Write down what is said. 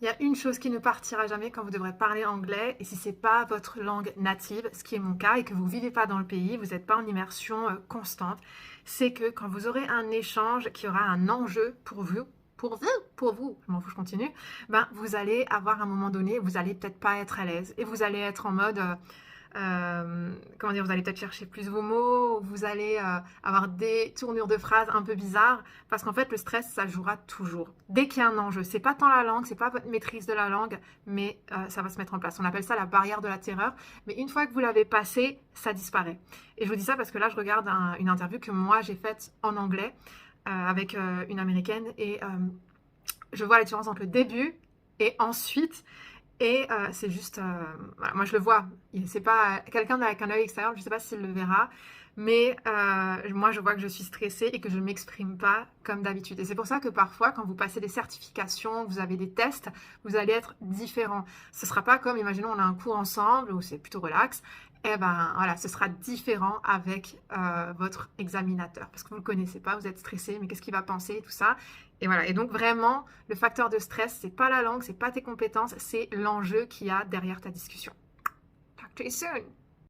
Il y a une chose qui ne partira jamais quand vous devrez parler anglais, et si c'est pas votre langue native, ce qui est mon cas, et que vous vivez pas dans le pays, vous n'êtes pas en immersion constante, c'est que quand vous aurez un échange qui aura un enjeu pour vous, je m'en fous, je continue, ben vous allez avoir un moment donné, vous allez peut-être pas être à l'aise, et vous allez être en mode comment dire, vous allez peut-être chercher plus vos mots, vous allez avoir des tournures de phrases un peu bizarres, parce qu'en fait, le stress, ça jouera toujours. Dès qu'il y a un enjeu, c'est pas tant la langue, c'est pas votre maîtrise de la langue, mais ça va se mettre en place. On appelle ça la barrière de la terreur, mais une fois que vous l'avez passé, ça disparaît. Et je vous dis ça parce que là, je regarde une interview que moi, j'ai faite en anglais avec une américaine, et je vois la différence entre le début et ensuite. Et c'est juste, voilà, moi je le vois, c'est pas quelqu'un avec un œil extérieur, je sais pas s'il le verra, mais moi je vois que je suis stressée et que je ne m'exprime pas comme d'habitude. Et c'est pour ça que parfois, quand vous passez des certifications, vous avez des tests, vous allez être différent. Ce sera pas comme, imaginons, on a un cours ensemble où c'est plutôt relax. Eh ben voilà, ce sera différent avec votre examinateur parce que vous le connaissez pas, vous êtes stressé, mais qu'est-ce qu'il va penser, tout ça. Et voilà. Et donc vraiment, le facteur de stress, c'est pas la langue, c'est pas tes compétences, c'est l'enjeu qu'il y a derrière ta discussion. Talk to you soon.